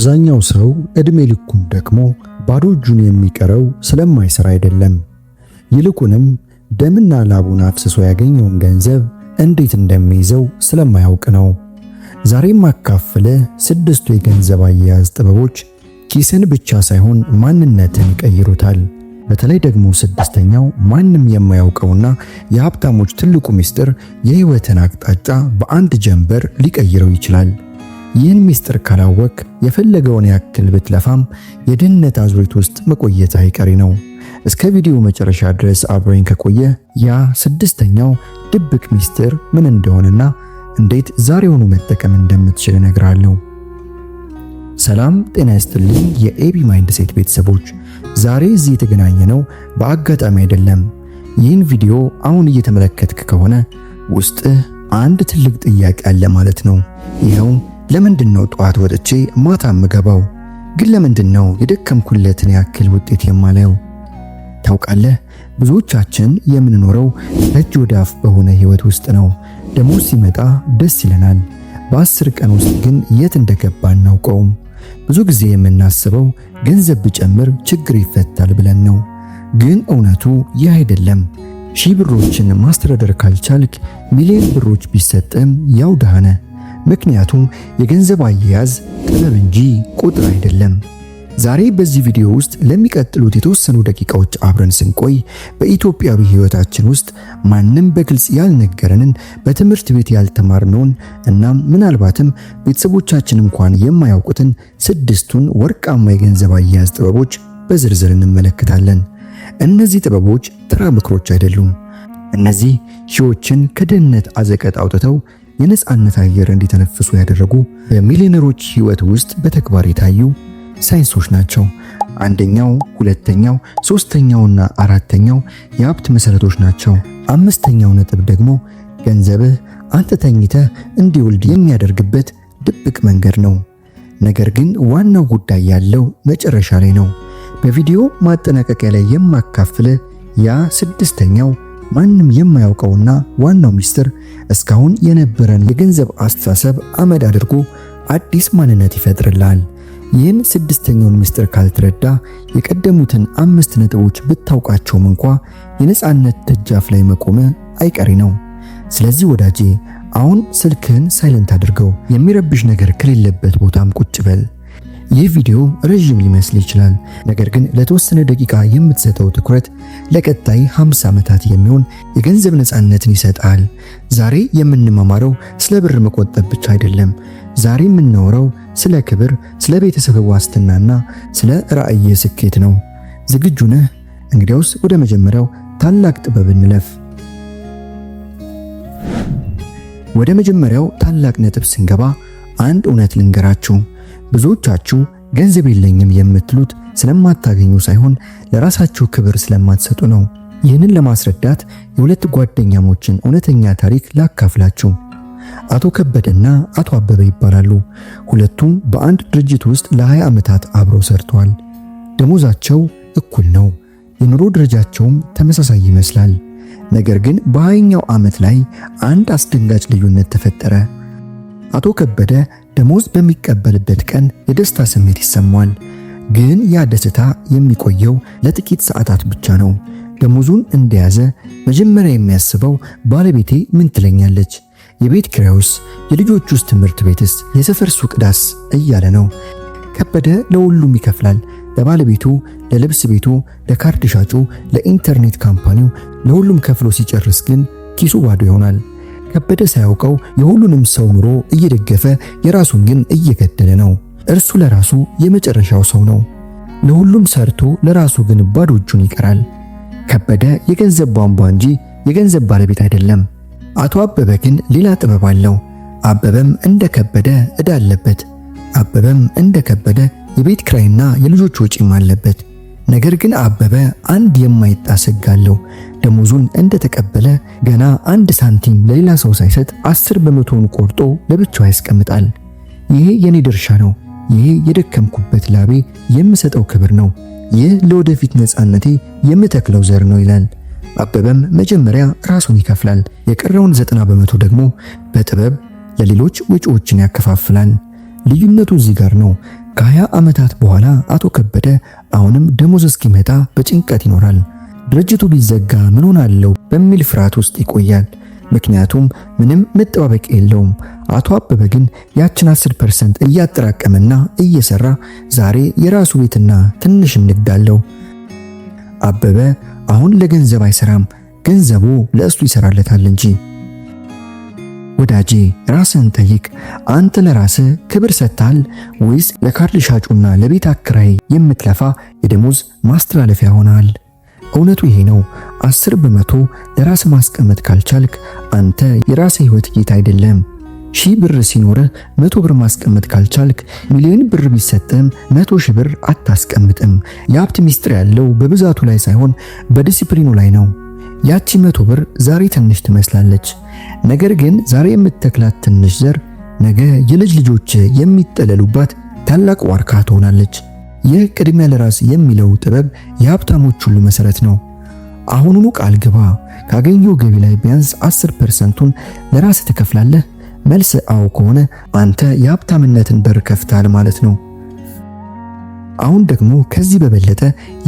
አብዛኛው ሰው እድሜ ልኩን ደክሞ ባዶ እጁን የሚቀረው ስለማይሰራ አይደለም። ይልቁንም ደምና ላቡን አፍስሶ ያገኘውን ገንዘብ እንዴት እንደሚይዘው ስለማያውቅ ነው። ዛሬም አካፍለ 6ቱ የገንዘብ አያያዝ ጥበቦች ኪስን ብቻ ሳይሆን ማንነትን ይቀይሩታል። በተለይ ደግሞ 6ኛው ማንም የማያውቀውና የሀብታሞች ትልቁ ምስጢር የህይወትን አቅጣጫ በአንድ ጀንበር ሊቀይረው ይችላል። ይህን ምስጢር ካላወቅ የፈለገውን ያክል ብትለፋም የድህነት አዙሪት ውስጥ መቆየት አይቀሬ ነው። እስከ ቪዲዮ መጨረሻ ድረስ አብረኝ ከቆየ ያ 6ኛው ድብቅ ምስጢር ምን እንደሆነና እንዴት ዛሬውኑ መጠቀም እንደምትችል እነግራለሁ። ሰላም ጤና ይስጥልኝ የኤቢ ማይንድሴት ቤተሰቦች፣ ዛሬ እዚህ የተገናኘነው በአጋጣሚ አይደለም። ይህን ቪዲዮ አሁን እየተመለከትክ ከሆነ ውስጥህ አንድ ትልቅ ጥያቄ አለ ማለት ነው። ይኸው ለምንድነው ጠዋት ወጥቼ ማታ የምገባው? ግን ለምንድነው የደከምኩለትን ያክል ውጤት የማላየው? ታውቃለህ፣ ብዙዎቻችን የምንኖረው እጅ ወደ አፍ በሆነ ህይወት ውስጥ ነው። ደሞዝ ሲመጣ ደስ ይለናል። በ10 ቀን ውስጥ ግን የት እንደገባ አናውቀውም። ብዙ ጊዜ የምናስበው ገንዘብ ብጨምር ችግር ይፈታል ብለን ነው። ግን እውነቱ ይህ አይደለም። ሺህ ብሮችን ማስተዳደር ካልቻልክ ሚሊዮን ብሮች ቢሰጥም ያው ድሃ ነህ። ምክንያቱም የገንዘብ አያያዝ ጥበብ እንጂ ቁጥር አይደለም። ዛሬ በዚህ ቪዲዮ ውስጥ ለሚቀጥሉት የተወሰኑ ደቂቃዎች አብረን ስንቆይ በኢትዮጵያዊ ህይወታችን ውስጥ ማንም በግልጽ ያልነገረንን በትምህርት ቤት ያልተማርነውን እናም ምናልባትም ቤተሰቦቻችን እንኳን የማያውቁትን 6ቱን ወርቃማ የገንዘብ አያያዝ ጥበቦች በዝርዝር እንመለከታለን። እነዚህ ጥበቦች ተራ ምክሮች አይደሉም። እነዚህ ሺዎችን ከድህነት አዘቀት አውጥተው የነጻነት አየር እንዲተነፍሱ ያደረጉ በሚሊዮነሮች ህይወት ውስጥ በተግባር የታዩ ሳይንሶች ናቸው። 1ኛው፣ 2ኛው፣ 3ኛውና 4ኛው የሀብት መሰረቶች ናቸው። 5ኛው ነጥብ ደግሞ ገንዘብህ አንተ ተኝተህ እንዲወልድ የሚያደርግበት ድብቅ መንገድ ነው። ነገር ግን ዋናው ጉዳይ ያለው መጨረሻ ላይ ነው። በቪዲዮ ማጠናቀቂያ ላይ የማካፍልህ ያ 6ኛው ማንም የማያውቀውና ዋናው ምስጢር እስካሁን የነበረን የገንዘብ አስተሳሰብ አመድ አድርጎ አዲስ ማንነት ይፈጥርልሃል። ይህን 6ኛውን ምስጢር ካልተረዳ የቀደሙትን 5 ነጥቦች ብታውቃቸውም እንኳ የነጻነት ደጃፍ ላይ መቆም አይቀሬ ነው። ስለዚህ ወዳጄ አሁን ስልክህን ሳይለንት አድርገው፣ የሚረብሽ ነገር ከሌለበት ቦታም ቁጭ በል። ይህ ቪዲዮ ረጅም ሊመስል ይችላል፣ ነገር ግን ለተወሰነ ደቂቃ የምትሰጠው ትኩረት ለቀጣይ 50 ዓመታት የሚሆን የገንዘብ ነጻነትን ይሰጣል። ዛሬ የምንማማረው ስለ ብር መቆጠብ ብቻ አይደለም። ዛሬ የምናወራው ስለ ክብር፣ ስለ ቤተሰብ ዋስትናና ስለ ራዕይ ስኬት ነው። ዝግጁ ነህ? እንግዲያውስ ወደ መጀመሪያው ታላቅ ጥበብ እንለፍ። ወደ መጀመሪያው ታላቅ ነጥብ ስንገባ አንድ እውነት ልንገራችሁ። ብዙዎቻችሁ ገንዘብ የለኝም የምትሉት ስለማታገኙ ሳይሆን ለራሳችሁ ክብር ስለማትሰጡ ነው። ይህንን ለማስረዳት የሁለት ጓደኛሞችን እውነተኛ ታሪክ ላካፍላችሁ። አቶ ከበደና አቶ አበበ ይባላሉ። ሁለቱም በአንድ ድርጅት ውስጥ ለ20 ዓመታት አብረው ሰርተዋል። ደሞዛቸው እኩል ነው። የኑሮ ደረጃቸውም ተመሳሳይ ይመስላል። ነገር ግን በ20ኛው ዓመት ላይ አንድ አስደንጋጭ ልዩነት ተፈጠረ። አቶ ከበደ ደሞዝ በሚቀበልበት ቀን የደስታ ስሜት ይሰማዋል። ግን ያ ደስታ የሚቆየው ለጥቂት ሰዓታት ብቻ ነው። ደሞዙን እንደያዘ መጀመሪያ የሚያስበው ባለቤቴ ምን ትለኛለች? የቤት ኪራዩስ? የልጆቹስ ትምህርት ቤትስ? የሰፈር ሱቅ ዳስ? እያለ ነው። ከበደ ለሁሉም ይከፍላል። ለባለቤቱ፣ ለልብስ ቤቱ፣ ለካርድ ሻጩ፣ ለኢንተርኔት ካምፓኒው፣ ለሁሉም ከፍሎ ሲጨርስ ግን ኪሱ ባዶ ይሆናል። ከበደ ሳያውቀው የሁሉንም ሰው ኑሮ እየደገፈ የራሱን ግን እየገደለ ነው። እርሱ ለራሱ የመጨረሻው ሰው ነው። ለሁሉም ሰርቶ ለራሱ ግን ባዶ እጁን ይቀራል። ከበደ የገንዘብ ቧንቧ እንጂ የገንዘብ ባለቤት አይደለም። አቶ አበበ ግን ሌላ ጥበብ አለው። አበበም እንደ ከበደ ዕዳ አለበት። አበበም እንደ ከበደ የቤት ኪራይና የልጆች ወጪም አለበት። ነገር ግን አበበ አንድ የማይጣስ ሕግ አለው። ደሞዙን እንደተቀበለ ገና 1 ሳንቲም ለሌላ ሰው ሳይሰጥ 10% ቆርጦ ለብቻው ያስቀምጣል። ይሄ የኔ ድርሻ ነው፣ ይሄ የደከምኩበት ላቤ የምሰጠው ክብር ነው፣ ይህ ለወደፊት ነጻነቴ የምተክለው ዘር ነው ይላል። አበበም መጀመሪያ ራሱን ይከፍላል፣ የቀረውን 90% ደግሞ በጥበብ ለሌሎች ወጪዎችን ያከፋፍላል። ልዩነቱ እዚህ ጋር ነው። ከ20 ዓመታት በኋላ አቶ ከበደ አሁንም ደሞዝ እስኪመጣ በጭንቀት ይኖራል። ድርጅቱ ቢዘጋ ምን ሆናለው በሚል ፍርሃት ውስጥ ይቆያል። ምክንያቱም ምንም መጠባበቅ የለውም። አቶ አበበ ግን ያችን 10% እያጠራቀመና እየሰራ ዛሬ የራሱ ቤትና ትንሽም ንግድ አለው። አበበ አሁን ለገንዘብ አይሰራም፣ ገንዘቡ ለእሱ ይሰራለታል እንጂ። ወዳጄ ራስን ጠይቅ። አንተ ለራስህ ክብር ሰጥተሃል ወይስ ለካርድ ሻጩና ለቤት አከራይ የምትለፋ የደሞዝ ማስተላለፊያ ሆነሃል? እውነቱ ይሄ ነው። 10% ለራስ ማስቀመጥ ካልቻልክ አንተ የራስህ ህይወት ጌታ አይደለም። 1000 ብር ሲኖርህ 100 ብር ማስቀመጥ ካልቻልክ ሚሊዮን ብር ቢሰጥም 100,000 ብር አታስቀምጥም። የሀብት ሚስጥር ያለው በብዛቱ ላይ ሳይሆን በዲሲፕሊኑ ላይ ነው። ያቺ 100 ብር ዛሬ ትንሽ ትመስላለች፣ ነገር ግን ዛሬ የምትተክላት ትንሽ ዘር ነገ የልጅ ልጆች የሚጠለሉባት ታላቅ ዋርካ ትሆናለች። ይህ ቅድሚያ ለራስ የሚለው ጥበብ የሀብታሞች ሁሉ መሰረት ነው። አሁኑኑ ቃል ግባ። ካገኘው ገቢ ላይ ቢያንስ 10%ቱን ለራስ ትከፍላለህ። መልስ አዎ ከሆነ አንተ የሀብታምነትን በር ከፍታል ማለት ነው። አሁን ደግሞ ከዚህ በበለጠ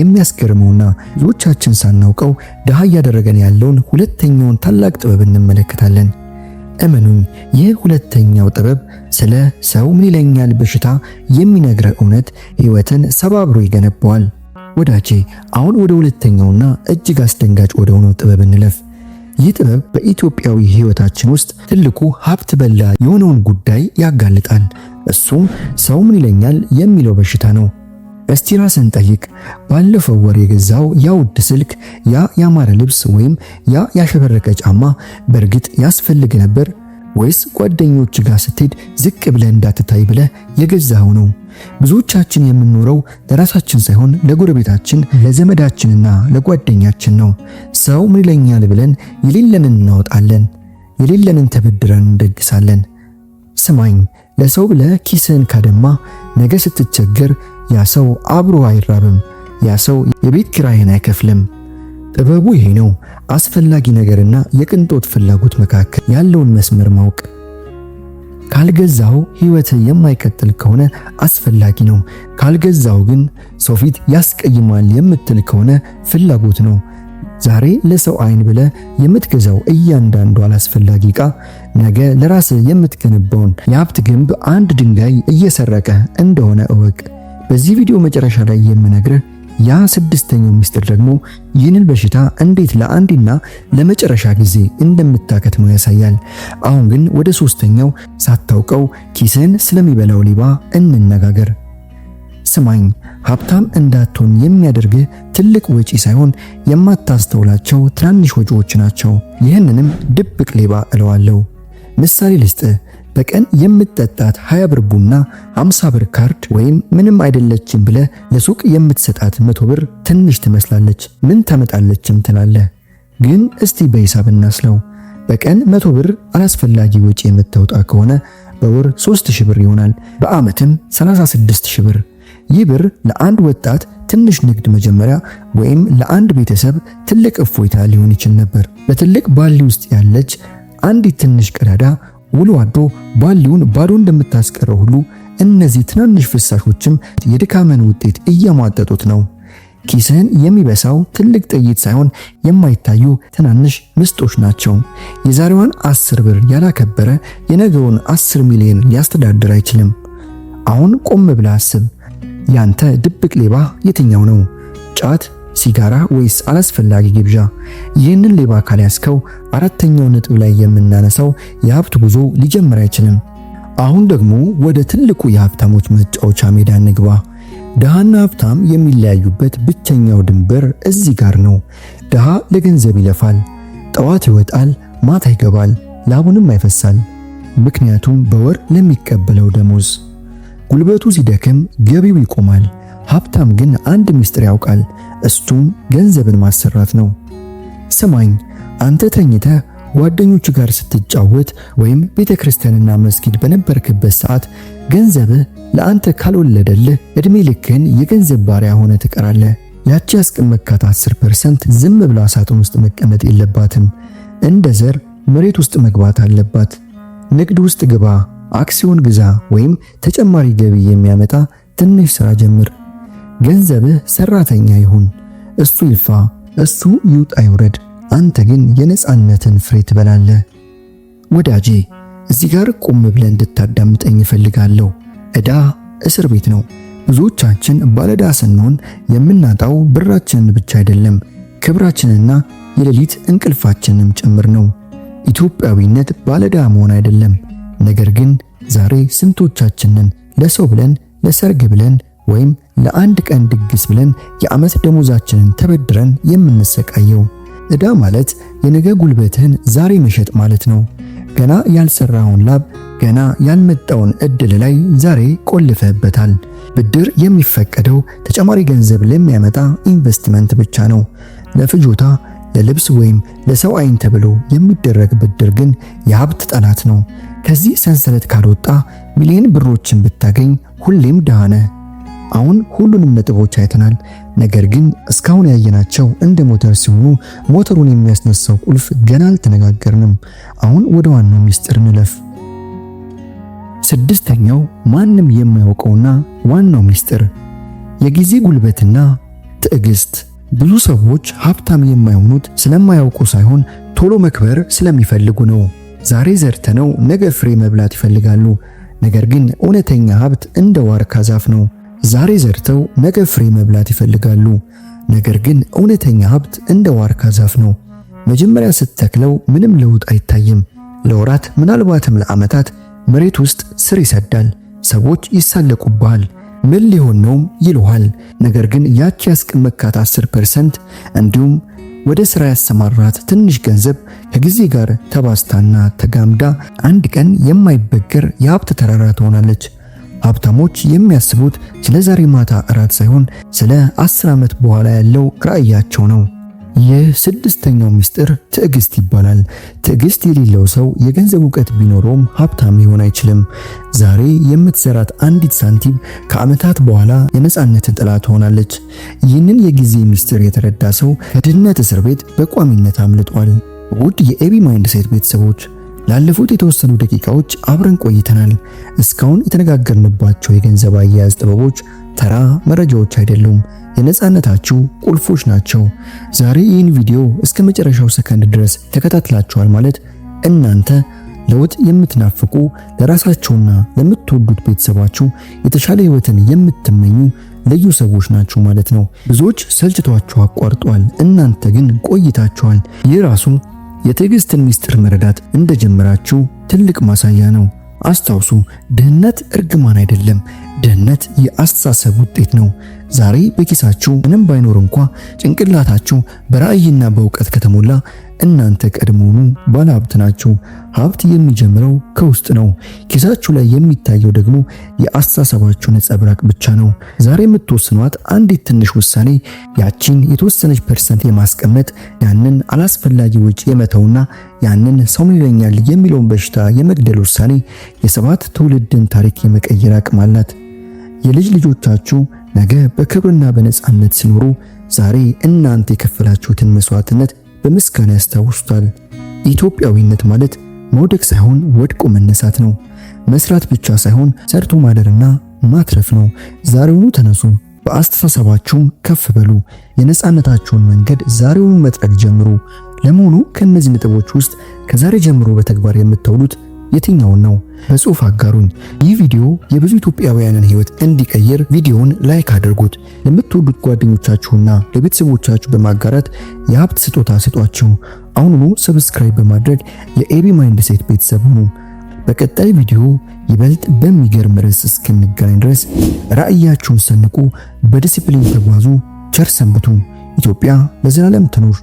የሚያስገርመውና ብዙዎቻችን ሳናውቀው ድሃ እያደረገን ያለውን ሁለተኛውን ታላቅ ጥበብ እንመለከታለን። እመኑኝ፣ ይህ ሁለተኛው ጥበብ ስለ ሰው ምን ይለኛል በሽታ የሚነግረው እውነት ሕይወትን ሰባብሮ ይገነባዋል። ወዳጄ አሁን ወደ ሁለተኛውና እጅግ አስደንጋጭ ወደ ሆነው ጥበብ እንለፍ። ይህ ጥበብ በኢትዮጵያዊ ሕይወታችን ውስጥ ትልቁ ሀብት በላ የሆነውን ጉዳይ ያጋልጣል። እሱም ሰው ምን ይለኛል የሚለው በሽታ ነው። እስቲ ራስን ጠይቅ። ባለፈው ወር የገዛው ያ ውድ ስልክ፣ ያ ያማረ ልብስ ወይም ያ ያሸበረቀ ጫማ በእርግጥ ያስፈልግ ነበር ወይስ ጓደኞች ጋር ስትሄድ ዝቅ ብለህ እንዳትታይ ብለህ የገዛው ነው? ብዙዎቻችን የምንኖረው ለራሳችን ሳይሆን ለጎረቤታችን፣ ለዘመዳችንና ለጓደኛችን ነው። ሰው ምን ይለኛል ብለን የሌለንን እናወጣለን፣ የሌለንን ተበድረን እንደግሳለን። ስማኝ፣ ለሰው ብለህ ኪስህን ካደማ ነገ ስትቸገር ያ ሰው አብሮ አይራብም፣ ያ ሰው የቤት ኪራይን አይከፍልም። ጥበቡ ይሄ ነው። አስፈላጊ ነገርና የቅንጦት ፍላጎት መካከል ያለውን መስመር ማወቅ። ካልገዛው ህይወት የማይቀጥል ከሆነ አስፈላጊ ነው። ካልገዛው ግን ሰው ፊት ያስቀይማል የምትል ከሆነ ፍላጎት ነው። ዛሬ ለሰው አይን ብለ የምትገዛው እያንዳንዱ አላስፈላጊ ዕቃ ነገ ለራስ የምትገነባውን የሀብት ግንብ አንድ ድንጋይ እየሰረቀ እንደሆነ እወቅ። በዚህ ቪዲዮ መጨረሻ ላይ የምነግርህ ያ ስድስተኛው ሚስጥር ደግሞ ይህንን በሽታ እንዴት ለአንዴና ለመጨረሻ ጊዜ እንደምታከትመው ያሳያል። አሁን ግን ወደ ሶስተኛው ሳታውቀው ኪስን ስለሚበላው ሌባ እንነጋገር። ስማኝ፣ ሀብታም እንዳትሆን የሚያደርግህ ትልቅ ወጪ ሳይሆን የማታስተውላቸው ትናንሽ ወጪዎች ናቸው። ይህንንም ድብቅ ሌባ እለዋለሁ። ምሳሌ ልስጥህ። በቀን የምትጠጣት 20 ብር ቡና 50 ብር ካርድ ወይም ምንም አይደለችም ብለ ለሱቅ የምትሰጣት 100 ብር ትንሽ ትመስላለች፣ ምን ታመጣለችም ትላለህ። ግን እስቲ በሂሳብ እናስለው። በቀን 100 ብር አላስፈላጊ ወጪ የምታወጣ ከሆነ በወር 3000 ብር ይሆናል፣ በአመትም 36000 ብር። ይህ ብር ለአንድ ወጣት ትንሽ ንግድ መጀመሪያ ወይም ለአንድ ቤተሰብ ትልቅ እፎይታ ሊሆን ይችል ነበር። በትልቅ ባሊ ውስጥ ያለች አንዲት ትንሽ ቀዳዳ ውሎ አድሮ ባሊውን ባዶ እንደምታስቀረው ሁሉ እነዚህ ትናንሽ ፍሳሾችም የድካምን ውጤት እያሟጠጡት ነው። ኪስህን የሚበሳው ትልቅ ጥይት ሳይሆን የማይታዩ ትናንሽ ምስጦች ናቸው። የዛሬዋን 10 ብር ያላከበረ የነገውን 10 ሚሊዮን ሊያስተዳድር አይችልም። አሁን ቆም ብለህ አስብ። ያንተ ድብቅ ሌባ የትኛው ነው? ጫት፣ ሲጋራ ወይስ አላስፈላጊ ግብዣ? ይህንን ሌባ ካልያዝከው አራተኛው ነጥብ ላይ የምናነሳው የሀብት ጉዞ ሊጀምር አይችልም። አሁን ደግሞ ወደ ትልቁ የሀብታሞች መጫወቻ ሜዳ እንግባ። ድሃና ሀብታም የሚለያዩበት ብቸኛው ድንበር እዚህ ጋር ነው። ድሃ ለገንዘብ ይለፋል፣ ጠዋት ይወጣል፣ ማታ ይገባል፣ ላቡንም አይፈሳል። ምክንያቱም በወር ለሚቀበለው ደሞዝ። ጉልበቱ ሲደክም ገቢው ይቆማል። ሀብታም ግን አንድ ምስጢር ያውቃል፣ እሱም ገንዘብን ማሰራት ነው። ስማኝ፣ አንተ ተኝተህ ጓደኞች ጋር ስትጫወት ወይም ቤተክርስቲያንና መስጊድ በነበርክበት ሰዓት ገንዘብህ ለአንተ ካልወለደልህ እድሜ ልክህን የገንዘብ ባሪያ ሆነ ትቀራለህ። ያቺ ያስቀመጥካት 10% ዝም ብላ ሳጥን ውስጥ መቀመጥ የለባትም። እንደ ዘር መሬት ውስጥ መግባት አለባት። ንግድ ውስጥ ግባ፣ አክሲዮን ግዛ፣ ወይም ተጨማሪ ገቢ የሚያመጣ ትንሽ ሥራ ጀምር። ገንዘብህ ሰራተኛ ይሁን፣ እሱ ይልፋ፣ እሱ ይውጣ ይውረድ፣ አንተ ግን የነጻነትን ፍሬ ትበላለህ። ወዳጄ እዚህ ጋር ቆም ብለህ እንድታዳምጠኝ እፈልጋለሁ። ዕዳ እስር ቤት ነው። ብዙዎቻችን ባለዕዳ ስንሆን የምናጣው ብራችንን ብቻ አይደለም፣ ክብራችንና የሌሊት እንቅልፋችንንም ጭምር ነው። ኢትዮጵያዊነት ባለዕዳ መሆን አይደለም። ነገር ግን ዛሬ ስንቶቻችንን ለሰው ብለን፣ ለሰርግ ብለን ወይም ለአንድ ቀን ድግስ ብለን የዓመት ደሞዛችንን ተበድረን የምንሰቃየው? ዕዳ ማለት የነገ ጉልበትህን ዛሬ መሸጥ ማለት ነው። ገና ያልሰራውን ላብ፣ ገና ያልመጣውን እድል ላይ ዛሬ ቆልፈህበታል። ብድር የሚፈቀደው ተጨማሪ ገንዘብ ለሚያመጣ ኢንቨስትመንት ብቻ ነው። ለፍጆታ፣ ለልብስ ወይም ለሰው አይን ተብሎ የሚደረግ ብድር ግን የሀብት ጠላት ነው። ከዚህ ሰንሰለት ካልወጣ ሚሊዮን ብሮችን ብታገኝ ሁሌም ድሃ ነህ። አሁን ሁሉንም ነጥቦች አይተናል። ነገር ግን እስካሁን ያየናቸው እንደ ሞተር ሲሆኑ ሞተሩን የሚያስነሳው ቁልፍ ገና አልተነጋገርንም። አሁን ወደ ዋናው ሚስጥር እንለፍ። ስድስተኛው ማንም የማያውቀውና ዋናው ሚስጥር የጊዜ ጉልበትና ትዕግስት። ብዙ ሰዎች ሀብታም የማይሆኑት ስለማያውቁ ሳይሆን ቶሎ መክበር ስለሚፈልጉ ነው። ዛሬ ዘርተነው ነገ ፍሬ መብላት ይፈልጋሉ። ነገር ግን እውነተኛ ሀብት እንደ ዋርካ ዛፍ ነው። ዛሬ ዘርተው ነገ ፍሬ መብላት ይፈልጋሉ። ነገር ግን እውነተኛ ሀብት እንደ ዋርካ ዛፍ ነው። መጀመሪያ ስትተክለው ምንም ለውጥ አይታይም። ለወራት ምናልባትም ለዓመታት መሬት ውስጥ ስር ይሰዳል። ሰዎች ይሳለቁብሃል። ምን ሊሆን ነው ይሉሃል። ነገር ግን ያቺ ያስቀመጥካት 10% እንዲሁም ወደ ሥራ ያሰማራት ትንሽ ገንዘብ ከጊዜ ጋር ተባስታና ተጋምዳ አንድ ቀን የማይበገር የሀብት ተራራ ትሆናለች። ሀብታሞች የሚያስቡት ስለ ዛሬ ማታ እራት ሳይሆን ስለ 10 ዓመት በኋላ ያለው ራዕያቸው ነው። ይህ ስድስተኛው ምስጢር ትዕግስት ይባላል። ትዕግስት የሌለው ሰው የገንዘብ ዕውቀት ቢኖረውም ሀብታም ሊሆን አይችልም። ዛሬ የምትዘራት አንዲት ሳንቲም ከዓመታት በኋላ የነጻነት ጥላ ትሆናለች። ይህንን የጊዜ ምስጢር የተረዳ ሰው ከድህነት እስር ቤት በቋሚነት አምልጧል። ውድ የኤቢ ማይንድሴት ቤተሰቦች ላለፉት የተወሰኑ ደቂቃዎች አብረን ቆይተናል። እስካሁን የተነጋገርንባቸው የገንዘብ አያያዝ ጥበቦች ተራ መረጃዎች አይደሉም፣ የነጻነታችሁ ቁልፎች ናቸው። ዛሬ ይህን ቪዲዮ እስከ መጨረሻው ሰከንድ ድረስ ተከታትላችኋል ማለት እናንተ ለውጥ የምትናፍቁ፣ ለራሳችሁና ለምትወዱት ቤተሰባችሁ የተሻለ ህይወትን የምትመኙ ልዩ ሰዎች ናችሁ ማለት ነው። ብዙዎች ሰልችቷችሁ አቋርጧል፣ እናንተ ግን ቆይታችኋል። ይህ ራሱ የትዕግስትን ምስጢር መረዳት እንደጀመራችሁ ትልቅ ማሳያ ነው። አስታውሱ፣ ድህነት እርግማን አይደለም። ድህነት የአስተሳሰብ ውጤት ነው። ዛሬ በኪሳችሁ ምንም ባይኖር እንኳ ጭንቅላታችሁ በራዕይና በእውቀት ከተሞላ እናንተ ቀድሞውኑ ባለሀብት ናችሁ። ሀብት የሚጀምረው ከውስጥ ነው። ኪሳችሁ ላይ የሚታየው ደግሞ የአስተሳሰባችሁ ነጸብራቅ ብቻ ነው። ዛሬ የምትወስኗት አንዲት ትንሽ ውሳኔ ያቺን የተወሰነች % የማስቀመጥ ያንን አላስፈላጊ ወጪ የመተውና ያንን ሰው ይለኛል የሚለውን በሽታ የመግደል ውሳኔ የ7 ትውልድን ታሪክ የመቀየር አቅም አላት። የልጅ ልጆቻችሁ ነገ በክብርና በነጻነት ሲኖሩ ዛሬ እናንተ የከፈላችሁትን መስዋዕትነት በምስጋና ያስታውሱታል። ኢትዮጵያዊነት ማለት መውደቅ ሳይሆን ወድቆ መነሳት ነው። መስራት ብቻ ሳይሆን ሰርቶ ማደርና ማትረፍ ነው። ዛሬውኑ ተነሱ፣ በአስተሳሰባችሁም ከፍ በሉ። የነጻነታችሁን መንገድ ዛሬውኑ መጥረግ ጀምሩ። ለመሆኑ ከነዚህ ነጥቦች ውስጥ ከዛሬ ጀምሮ በተግባር የምታውሉት የትኛውን ነው? በጽሑፍ አጋሩኝ። ይህ ቪዲዮ የብዙ ኢትዮጵያውያንን ሕይወት እንዲቀይር ቪዲዮውን ላይክ አድርጉት። ለምትወዱት ጓደኞቻችሁና ለቤተሰቦቻችሁ በማጋራት የሀብት ስጦታ ስጧቸው። አሁኑኑ ሰብስክራይብ በማድረግ የኤቢ ማይንድሴት ቤተሰብ ሁኑ። በቀጣይ ቪዲዮ ይበልጥ በሚገርም ርዕስ እስክንገናኝ ድረስ ራዕያችሁን ሰንቁ፣ በዲሲፕሊን ተጓዙ። ቸር ሰንብቱ። ኢትዮጵያ ለዘላለም ትኑር።